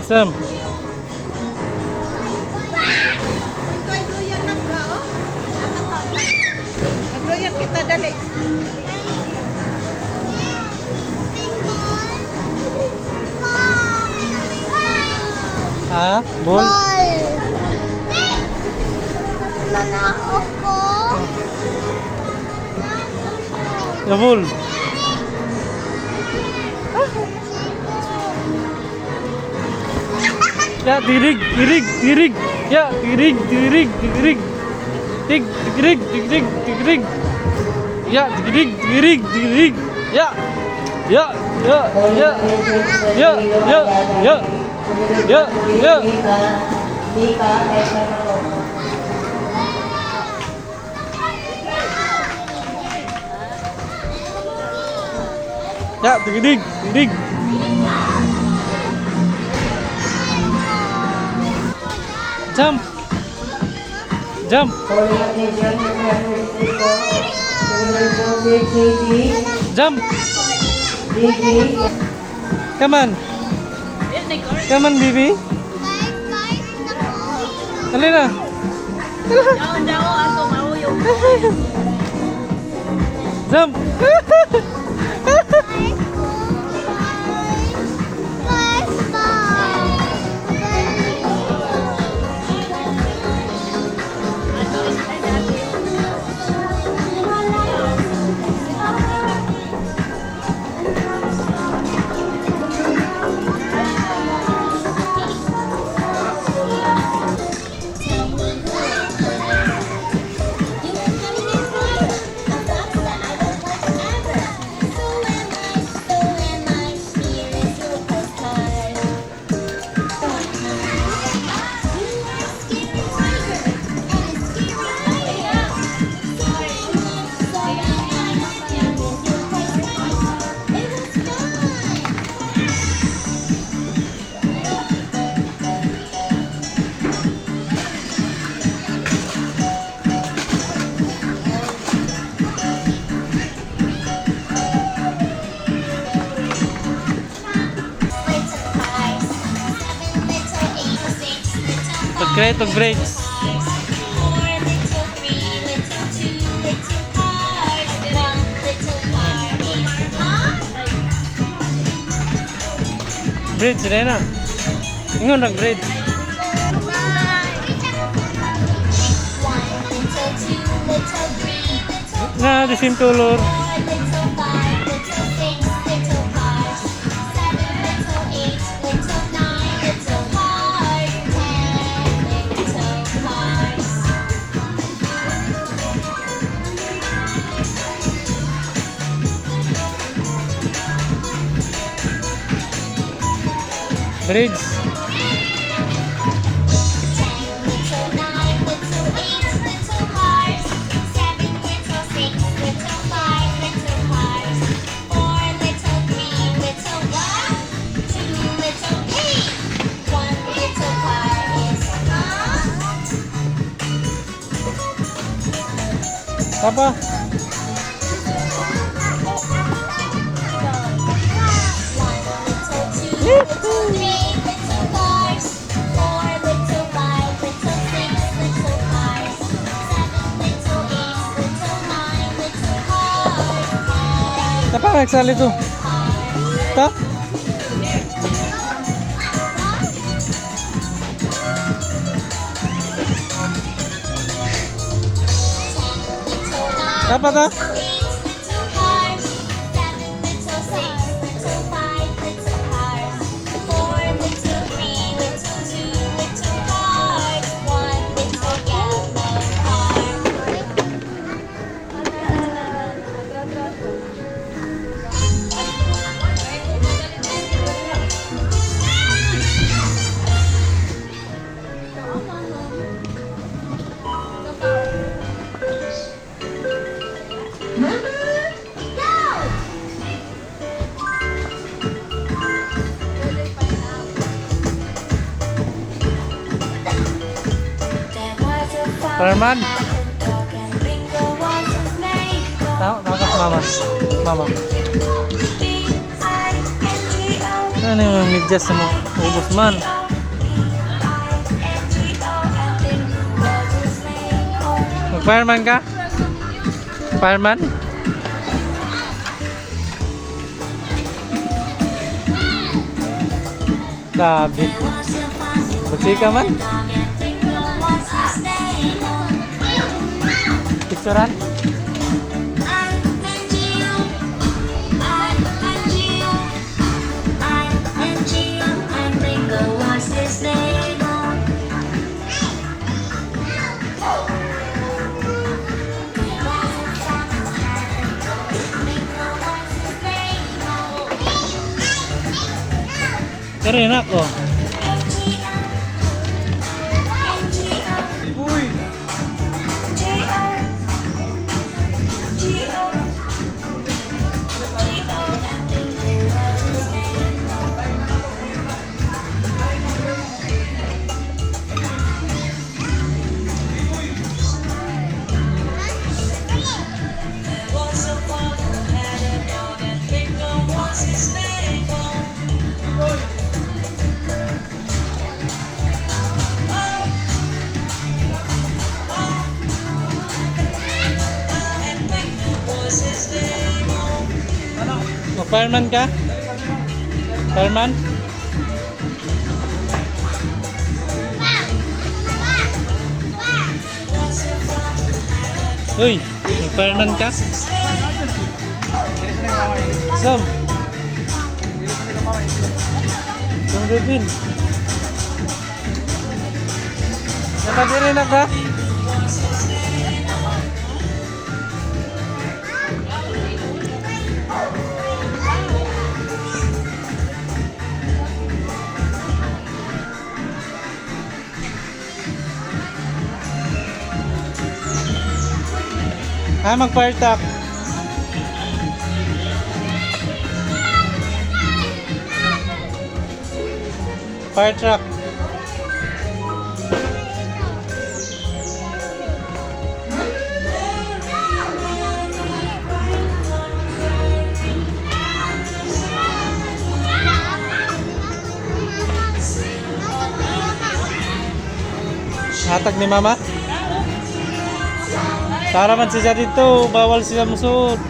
Sam. Nagloyan kita dali. Ha? Ball? Nanao ko. Ya, ball. Ya, tirig, tirig, tirig. Ya, tirig, tirig, tirig. Tig, tirig, tirig, tirig. Ya, tirig, tirig, tirig. Ya. Ya, ya, ya. Ya, ya, ya. Ya, ya. Ya, tirig, tirig. Jump. Jump. Jump. Come on. Come on, baby. Dali na. Daw ako mauyong. Jump. Great of grades. Bridge, Rena. Ingon ang bridge. Na, the same color. Bridge. Apa? Apa Excel itu? Tak? Apa tak? Herman. Tahu, tangkap mama. Mama. Ano yung medyas mo? Ubus man. Fireman ka? Fireman? Grabe. Magsay ka man? Picturean? Keren ako. Fireman ka? Fireman? Uy, fireman ka? Sam. Sam Revin. Nakadiri na ka? Mag-fire truck. Fire truck. Hatag ni mama. Para man siya dito, bawal siya musod.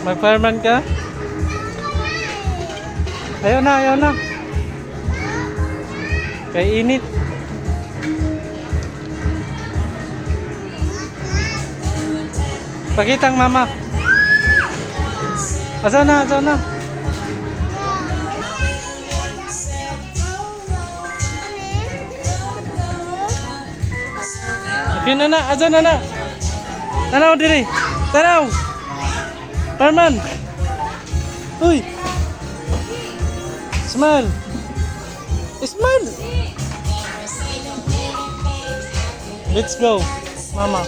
Mag-fireman ka? Ayaw na, ayaw na. Kay init. Pakitang mama. Asa na, asa na. Okay na na, asa na na. Tanaw diri, tanaw. Fireman! Uy! Smile! Smile! Let's go, mama.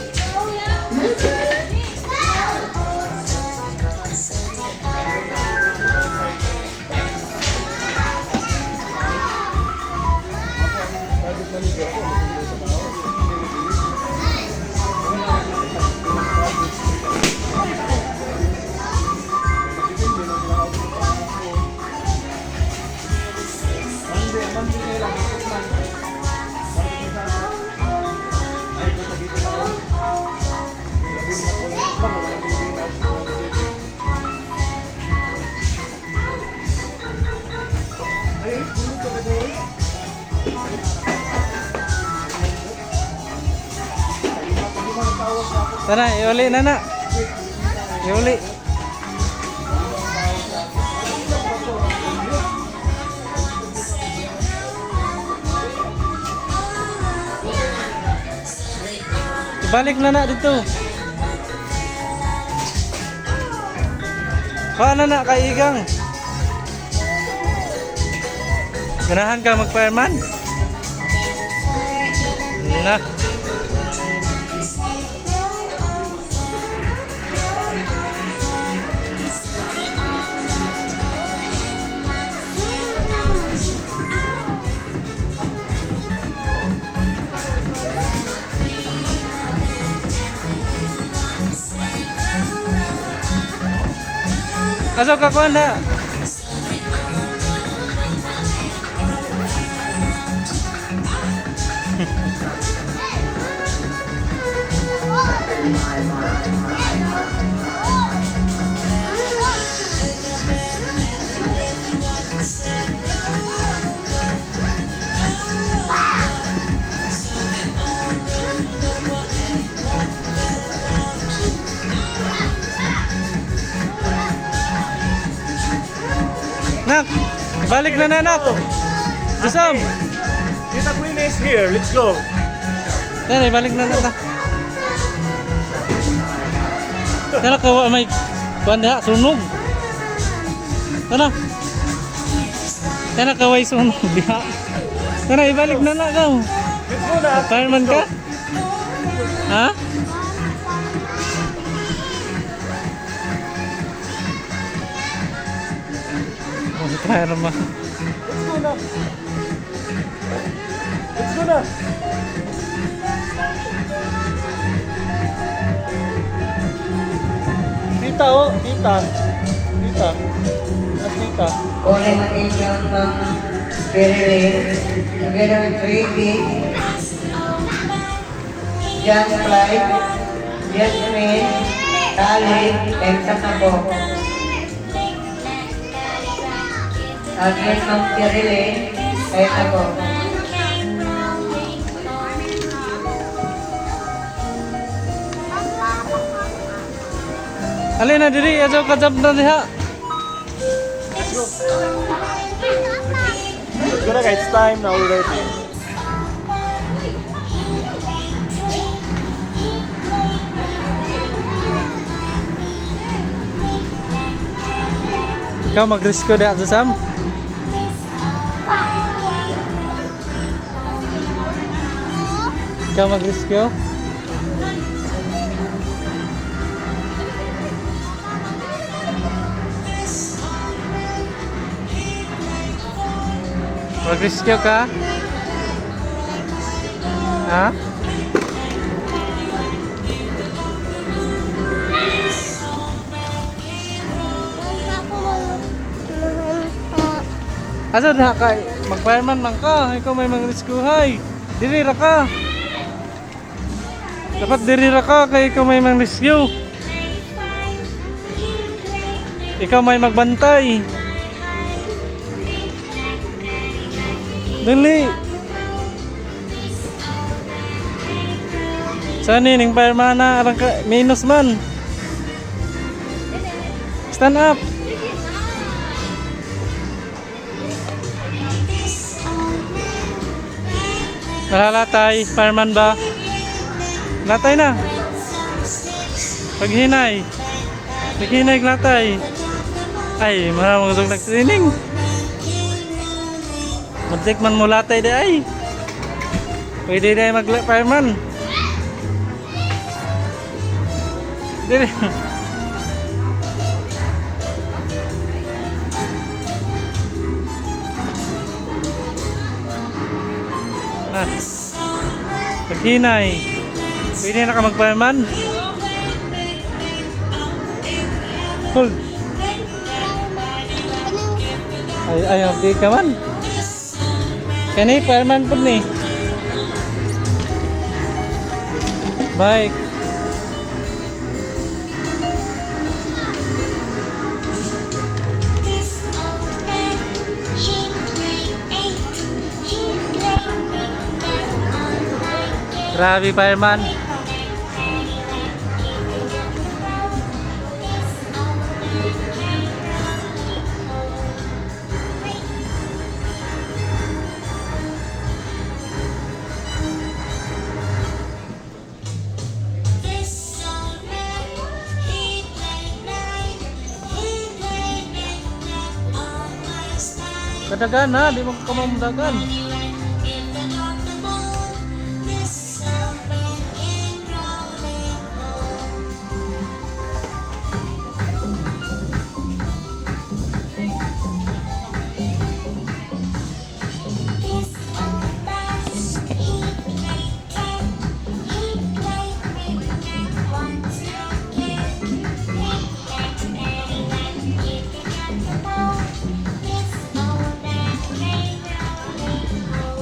Tara, iuli na na. Uli. Balik na dito. Paano na kaigang? Ganahan ka mag-fireman? Na. Kaso kakuan na. Nak, balik na nak. Jusam. Tita Queen is here. Let's go. Yan, balik na nak. Tara kawa may kuan diha sunog. Tara. Tara kaway sunog diha. Tara ibalik na ka. Let's go na. Fireman ka? Ha? Fireman. Let's go na. Let's go na. Tita oh, tita. Tita. At tita. Calling attention from Perry together with Ricky, John Clyde, Jasmine, Tali, and Sakabo. Again from Perry, and ako. Alin na diri ajo kajab na diha. Let's go na guys. It's time now already. Ikaw mag-rescue diha Jusam. Ikaw mag-rescue. Mag-rescue ka? Ha? Asa na ka? Mag-fireman man ka. Ikaw may mag-rescue hay. Diri ra ka. Dapat diri ra ka kay ikaw may mag-rescue. Ikaw may magbantay. Dali. Saan ning fireman na arang ka minus man. Stand up. Nalalatay, fireman ba? Latay na. Paghinay. Paghinay latay. Ay, maraming usog nag-training. Matik man mo latay di ay. Pwede na mag-fireman. Dire. Paghinay. Pwede na ka mag-fireman. Hold. Ay, okay ka man. Kani, fireman po ni. Bye. Grabe fireman. Madagan ha, di mo ka madagan.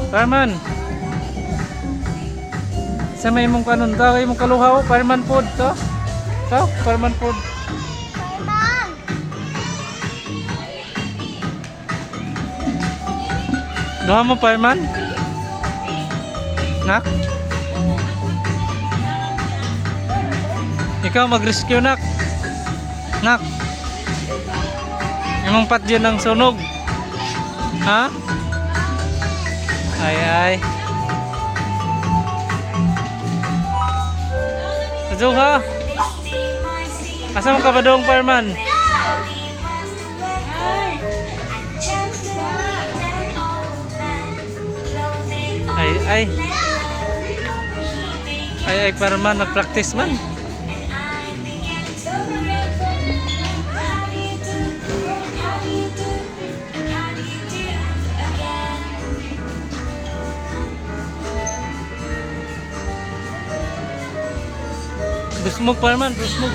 Fireman. Sa may mong kanon daw, imong kaluhaw, fireman food to. To, fireman food. Man! Duha mo fireman? Nak? Ikaw mag-rescue nak. Nak. Imong patyo ng sunog. Ha? Ay ay. Adjo ha. Asa mo ka ba dong fireman? Ay ay. Ay ay fireman nag-practice man. Busmog fireman, busmog.